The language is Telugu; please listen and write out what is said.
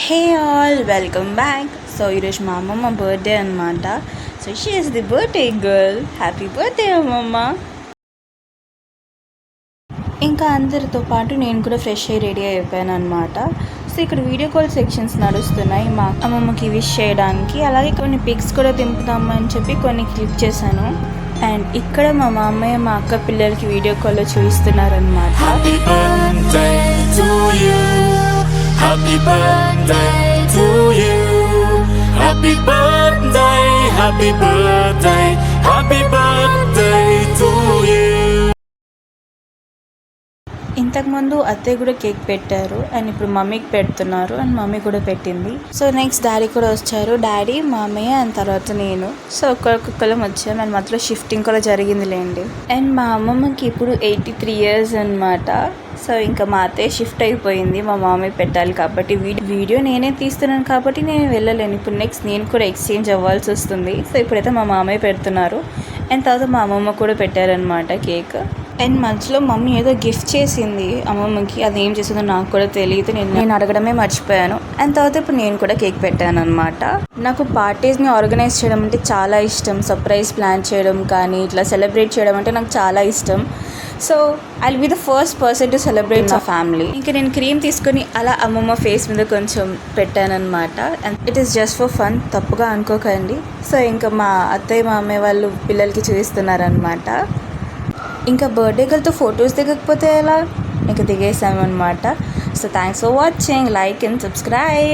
Hey all welcome back. So ఈరోజు మా అమ్మమ్మ బర్త్డే అనమాట. So she is the birthday girl. Happy birthday అమ్మమ్మ. ఇంకా అందరితో పాటు నేను కూడా ఫ్రెష్ అయ్యి రెడీ అయిపోయాను అనమాట. సో ఇక్కడ వీడియో కాల్ సెక్షన్స్ నడుస్తున్నాయి మా అమ్మమ్మకి విష్ చేయడానికి. అలాగే కొన్ని పిక్స్ కూడా దింపుదామని చెప్పి కొన్ని క్లిక్ చేశాను. అండ్ ఇక్కడ మా మామయ్య మా అక్క పిల్లలకి వీడియో కాల్లో చూపిస్తున్నారనమాట. Happy birthday to you. Happy birthday, happy birthday, happy birthday to you. ఇంతకుముందు అత్తయ్య కూడా కేక్ పెట్టారు అండ్ ఇప్పుడు మమ్మీకి పెడుతున్నారు అండ్ మమ్మీ కూడా పెట్టింది. సో నెక్స్ట్ డాడీ కూడా వచ్చారు. డాడీ, మామయ్య అండ్ తర్వాత నేను. సో ఒక్కొక్కరం వచ్చాము అండ్ మధ్యలో షిఫ్టింగ్ కూడా జరిగిందిలేండి. అండ్ మా అమ్మమ్మకి ఇప్పుడు 83 years అనమాట. సో ఇంకా మా అత్తయ్య షిఫ్ట్ అయిపోయింది. మా మామయ్య పెట్టాలి కాబట్టి వీడియో నేనే తీస్తున్నాను కాబట్టి నేను వెళ్ళలేను. ఇప్పుడు నెక్స్ట్ నేను కూడా ఎక్స్చేంజ్ అవ్వాల్సి వస్తుంది. సో ఇప్పుడైతే మా మామయ్య పెడుతున్నారు అండ్ తర్వాత మా అమ్మమ్మ కూడా పెట్టారనమాట కేక్. అండ్ మధ్యలో మమ్మీ ఏదో గిఫ్ట్ చేసింది అమ్మమ్మకి. అది ఏం చేసిందో నాకు కూడా తెలియదు. నేను అడగడమే మర్చిపోయాను. అండ్ తర్వాత ఇప్పుడు నేను కూడా కేక్ పెట్టాను అనమాట. నాకు పార్టీస్ని ఆర్గనైజ్ చేయడం అంటే చాలా ఇష్టం. సర్ప్రైజ్ ప్లాన్ చేయడం కానీ ఇట్లా సెలబ్రేట్ చేయడం అంటే నాకు చాలా ఇష్టం. So I will be the first person to celebrate మా ఫ్యామిలీ. ఇంకా నేను క్రీమ్ తీసుకొని అలా అమ్మమ్మ ఫేస్ మీద కొంచెం పెట్టాను అనమాట. And it is just for fun, తప్పుగా అనుకోకండి. సో ఇంకా మా అత్తయ్య మా అమ్మాయి వాళ్ళు పిల్లలకి చూపిస్తున్నారనమాట. ఇంకా బర్త్డే గర్ల్తో ఫొటోస్ దిగకపోతే ఎలా, ఇంకా దిగేసాము అనమాట. So thanks for watching. Like and subscribe.